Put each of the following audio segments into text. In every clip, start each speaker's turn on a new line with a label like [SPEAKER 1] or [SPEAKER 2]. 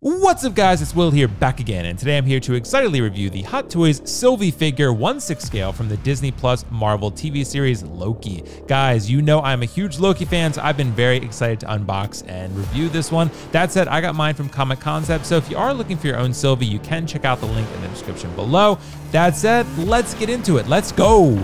[SPEAKER 1] What's up guys, it's Will here back again, and today I'm here to excitedly review the Hot Toys Sylvie figure 1/6 scale from the Disney Plus Marvel TV series Loki. Guys, you know I'm a huge Loki fan, so I've been very excited to unbox and review this one. That said, I got mine from Comic Concept, so if you are looking for your own Sylvie, you can check out the link in the description below. That said, let's get into it. Let's go!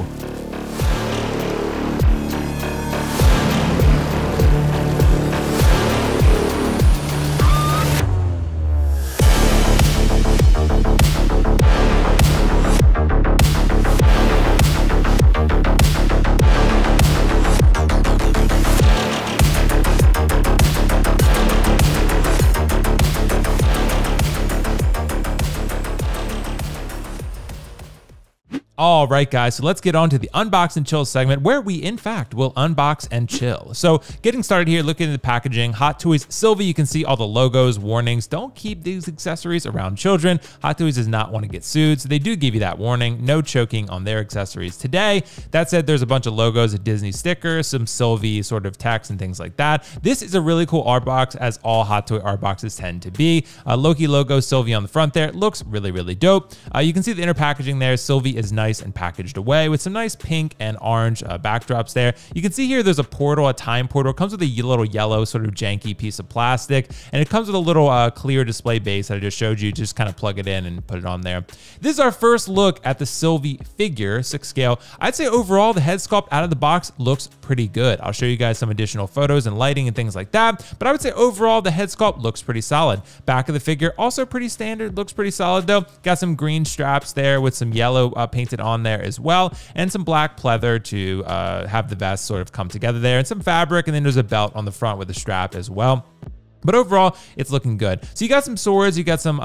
[SPEAKER 1] All right, guys, so let's get on to the Unbox and Chill segment where we, in fact, will unbox and chill. So getting started here, looking at the packaging, Hot Toys Sylvie, you can see all the logos, warnings. Don't keep these accessories around children. Hot Toys does not want to get sued, so they do give you that warning. No choking on their accessories today. That said, there's a bunch of logos, a Disney sticker, some Sylvie sort of text and things like that. This is a really cool art box, as all Hot Toy art boxes tend to be. Loki logo, Sylvie on the front there. It looks really, really dope. You can see the inner packaging there. Sylvie is nice and packaged away with some nice pink and orange backdrops there. You can see here there's a portal, a time portal. It comes with a little yellow sort of janky piece of plastic, and it comes with a little clear display base that I just showed you. Just kind of plug it in and put it on there. This is our first look at the Sylvie figure, 6 scale. I'd say overall the head sculpt out of the box looks pretty good. I'll show you guys some additional photos and lighting and things like that, but I would say overall the head sculpt looks pretty solid. Back of the figure also pretty standard, looks pretty solid though. Got some green straps there with some yellow painted on there as well, and some black pleather to have the vest sort of come together there, and some fabric, and then there's a belt on the front with a strap as well. But overall, it's looking good. So you got some swords, you got some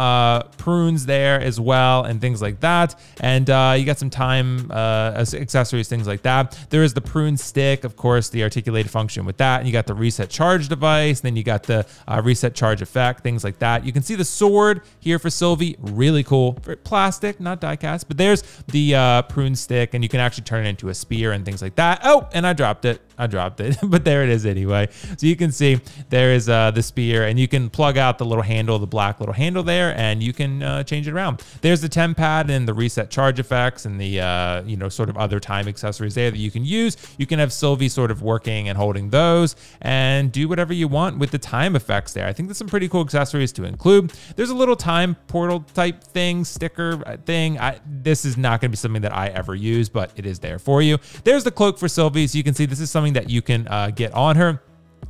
[SPEAKER 1] prunes there as well, and things like that. And you got some time accessories, things like that. There is the prune stick, of course, the articulated function with that. And you got the reset charge device. Then you got the reset charge effect, things like that. You can see the sword here for Sylvie, really cool. Plastic, not die cast. But there's the prune stick, and you can actually turn it into a spear and things like that. Oh, and I dropped it. But there it is anyway. So you can see there is the spear, and you can plug out the little handle, the black little handle there, and you can change it around. There's the temp pad and the reset charge effects and the sort of other time accessories there that you can use. You can have Sylvie sort of working and holding those and do whatever you want with the time effects there. I think there's some pretty cool accessories to include. There's a little time portal type thing, sticker thing. This is not going to be something that I ever use, but it is there for you. There's the cloak for Sylvie, so you can see this is something that you can get on her.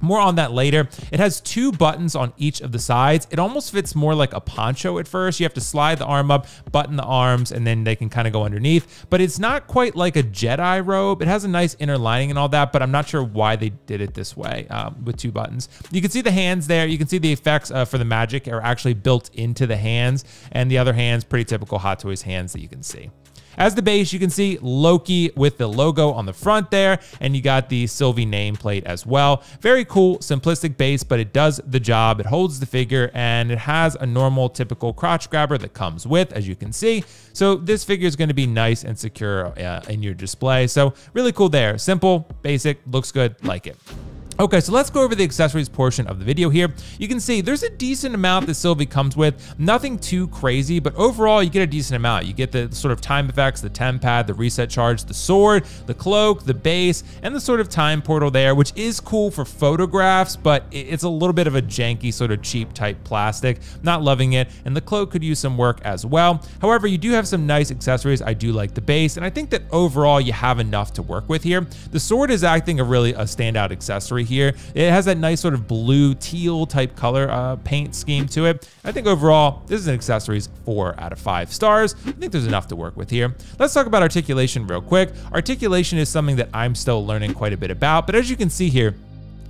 [SPEAKER 1] More on that later. It has 2 buttons on each of the sides. It almost fits more like a poncho at first. You have to slide the arm up, button the arms, and then they can kind of go underneath. But it's not quite like a Jedi robe. It has a nice inner lining and all that, but I'm not sure why they did it this way with 2 buttons. You can see the hands there. You can see the effects for the magic are actually built into the hands, and the other hands, pretty typical Hot Toys hands that you can see. As the base, you can see Loki with the logo on the front there, and you got the Sylvie nameplate as well. Very cool, simplistic base, but it does the job. It holds the figure, and it has a normal, typical crotch grabber that comes with, as you can see. So this figure is going to be nice and secure in your display. So really cool there. Simple, basic, looks good, like it. Okay, so let's go over the accessories portion of the video here. You can see there's a decent amount that Sylvie comes with. Nothing too crazy, but overall you get a decent amount. You get the sort of time effects, the temp pad, the reset charge, the sword, the cloak, the base, and the sort of time portal there, which is cool for photographs, but it's a little bit of a janky sort of cheap type plastic. Not loving it, and the cloak could use some work as well. However, you do have some nice accessories. I do like the base, and I think that overall you have enough to work with here. The sword is acting a standout accessory here. It has that nice sort of blue teal type color paint scheme to it. I think overall this is an accessories 4 out of 5 stars. I think there's enough to work with here. Let's talk about articulation real quick. Articulation is something that I'm still learning quite a bit about, but as you can see here,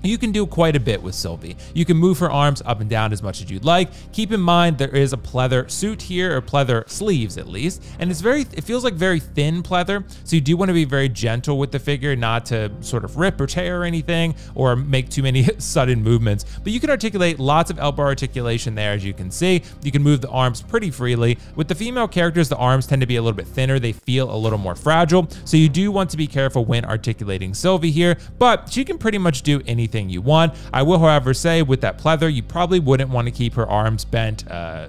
[SPEAKER 1] you can do quite a bit with Sylvie. You can move her arms up and down as much as you'd like. Keep in mind there is a pleather suit here, or pleather sleeves at least, and it feels like very thin pleather, so you do want to be very gentle with the figure, not to sort of rip or tear or anything, or make too many sudden movements. But you can articulate lots of elbow articulation there, as you can see. You can move the arms pretty freely. With the female characters, the arms tend to be a little bit thinner. They feel a little more fragile, so you do want to be careful when articulating Sylvie here, but she can pretty much do anything anything you want. I will, however, say with that pleather, you probably wouldn't want to keep her arms bent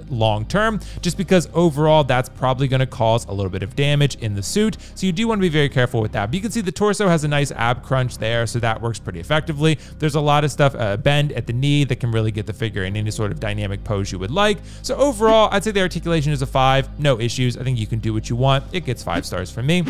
[SPEAKER 1] long term, just because overall that's probably going to cause a little bit of damage in the suit. So you do want to be very careful with that. But you can see the torso has a nice ab crunch there, so that works pretty effectively. There's a lot of stuff, bend at the knee that can really get the figure in any sort of dynamic pose you would like. So overall, I'd say the articulation is a 5, no issues. I think you can do what you want. It gets 5 stars from me.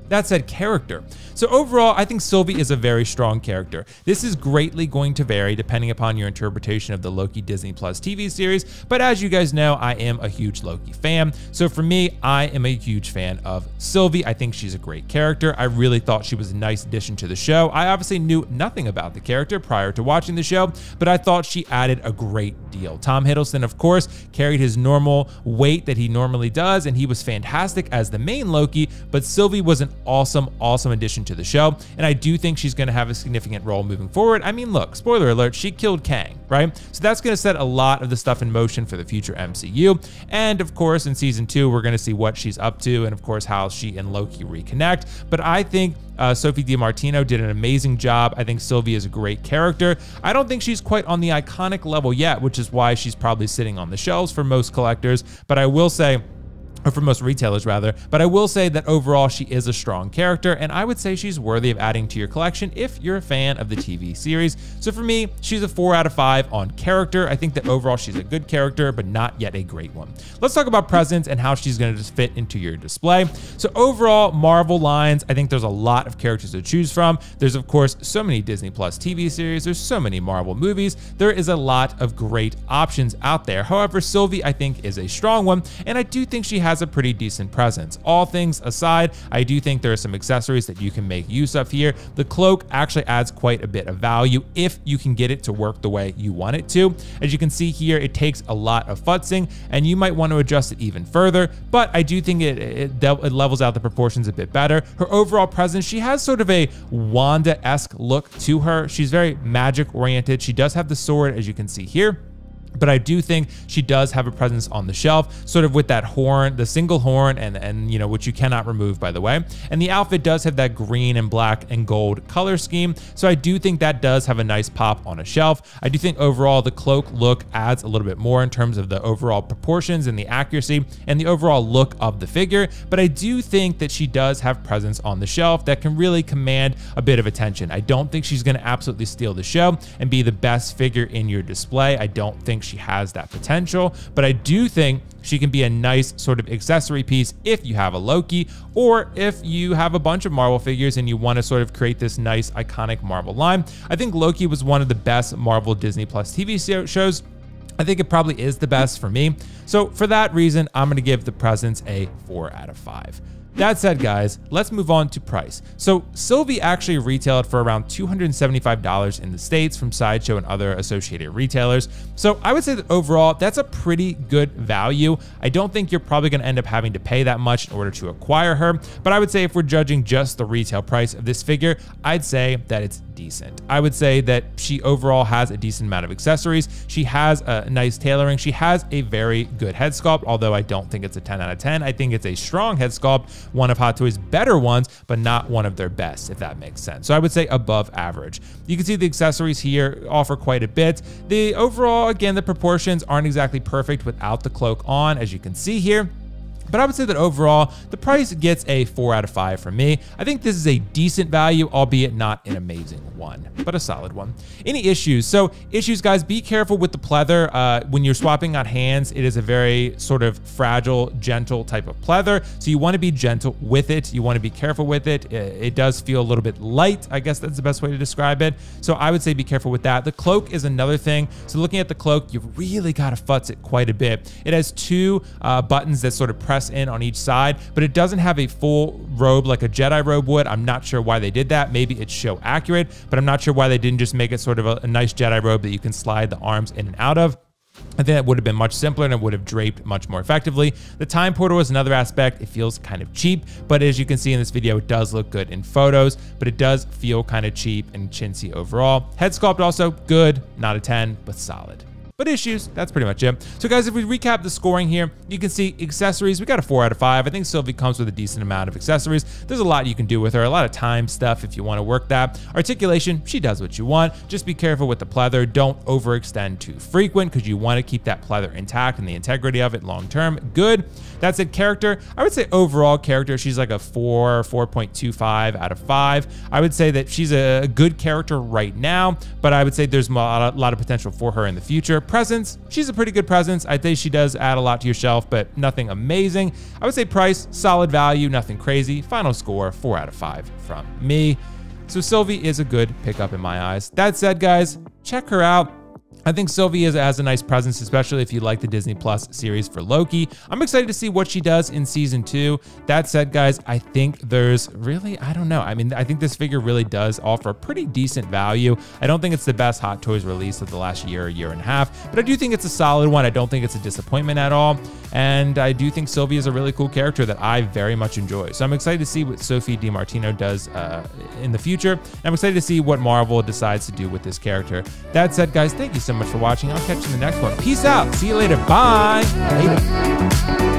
[SPEAKER 1] That said, character. So overall, I think Sylvie is a very strong character. This is greatly going to vary depending upon your interpretation of the Loki Disney Plus TV series, but as you guys know, I am a huge Loki fan. So for me, I am a huge fan of Sylvie. I think she's a great character. I really thought she was a nice addition to the show. I obviously knew nothing about the character prior to watching the show, but I thought she added a great deal. Tom Hiddleston, of course, carried his normal weight that he normally does, and he was fantastic as the main Loki, but Sylvie was an awesome addition to the show, and I do think she's going to have a significant role moving forward. I mean, look, spoiler alert, she killed Kang, right? So that's going to set a lot of the stuff in motion for the future MCU, and of course in season 2 we're going to see what she's up to, and of course how she and Loki reconnect. But I think Sophie DiMartino did an amazing job. I think Sylvie is a great character. I don't think she's quite on the iconic level yet, which is why she's probably sitting on the shelves for most collectors, but I will say, or for most retailers rather, but I will say that overall she is a strong character, and I would say she's worthy of adding to your collection if you're a fan of the TV series. So for me, she's a 4 out of 5 on character. I think that overall she's a good character, but not yet a great one. Let's talk about presence and how she's going to just fit into your display. So overall, Marvel lines, I think there's a lot of characters to choose from. There's of course so many Disney Plus TV series, there's so many Marvel movies. There is a lot of great options out there. However, Sylvie I think is a strong one, and I do think she has a pretty decent presence. All things aside, I do think there are some accessories that you can make use of here. The cloak actually adds quite a bit of value if you can get it to work the way you want it to. As you can see here, it takes a lot of futzing, and you might want to adjust it even further, but I do think it levels out the proportions a bit better. Her overall presence, she has sort of a Wanda-esque look to her. She's very magic oriented. She does have the sword, as you can see here, but I do think she does have a presence on the shelf, sort of with that horn, the single horn, and you know, which you cannot remove, by the way. And the outfit does have that green and black and gold color scheme, so I do think that does have a nice pop on a shelf. I do think overall the cloak look adds a little bit more in terms of the overall proportions and the accuracy and the overall look of the figure, but I do think that she does have presence on the shelf that can really command a bit of attention. I don't think she's going to absolutely steal the show and be the best figure in your display. I don't think she has that potential, but I do think she can be a nice sort of accessory piece if you have a Loki, or if you have a bunch of Marvel figures and you want to sort of create this nice iconic Marvel line. I think Loki was one of the best Marvel Disney Plus TV shows. I think it probably is the best for me. So for that reason, I'm going to give the presence a 4 out of 5. That said, guys, let's move on to price. So Sylvie actually retailed for around $275 in the States from Sideshow and other associated retailers. So I would say that overall, that's a pretty good value. I don't think you're probably going to end up having to pay that much in order to acquire her, but I would say if we're judging just the retail price of this figure, I'd say that it's decent. I would say that she overall has a decent amount of accessories. She has a nice tailoring. She has a very good head sculpt, although I don't think it's a 10 out of 10. I think it's a strong head sculpt, one of Hot Toys' better ones, but not one of their best, if that makes sense. So I would say above average. You can see the accessories here offer quite a bit. The overall, again, the proportions aren't exactly perfect without the cloak on, as you can see here. But I would say that overall, the price gets a 4 out of 5 from me. I think this is a decent value, albeit not an amazing one, but a solid one. Any issues? So issues, guys, be careful with the pleather. When you're swapping out hands, it is a very sort of fragile, gentle type of pleather. So you want to be gentle with it. You want to be careful with it. It does feel a little bit light. I guess that's the best way to describe it. So I would say be careful with that. The cloak is another thing. So looking at the cloak, you've really got to futz it quite a bit. It has 2 buttons that sort of press in on each side, but it doesn't have a full robe like a Jedi robe would. I'm not sure why they did that. Maybe it's show accurate, but I'm not sure why they didn't just make it sort of a nice Jedi robe that you can slide the arms in and out of. I think that would have been much simpler and it would have draped much more effectively. The time portal is another aspect. It feels kind of cheap, but as you can see in this video, it does look good in photos, but it does feel kind of cheap and chintzy overall. Head sculpt also good, not a 10, but solid. but issues, that's pretty much it. So guys, if we recap the scoring here, you can see accessories, we got a 4 out of 5. I think Sylvie comes with a decent amount of accessories. There's a lot you can do with her, a lot of time stuff if you want to work that. Articulation, she does what you want. Just be careful with the pleather. Don't overextend too frequent because you want to keep that pleather intact and the integrity of it long term. Good. That said, character, I would say overall character, she's like a 4.25 out of 5. I would say that she's a good character right now, but I would say there's a lot of potential for her in the future. Presence, she's a pretty good presence. I'd say she does add a lot to your shelf, but nothing amazing. I would say price, solid value, nothing crazy. Final score, 4 out of 5 from me. So Sylvie is a good pickup in my eyes. That said, guys, check her out. I think Sylvie has a nice presence, especially if you like the Disney Plus series for Loki. I'm excited to see what she does in season 2. That said, guys, I think there's really, I don't know. I mean, I think this figure really does offer a pretty decent value. I don't think it's the best Hot Toys release of the last year and a half, but I do think it's a solid one. I don't think it's a disappointment at all. And I do think Sylvie is a really cool character that I very much enjoy. So I'm excited to see what Sophie DiMartino does in the future. And I'm excited to see what Marvel decides to do with this character. That said, guys, thank you so much for watching. I'll catch you in the next one. Peace out. See you later. Bye. Later.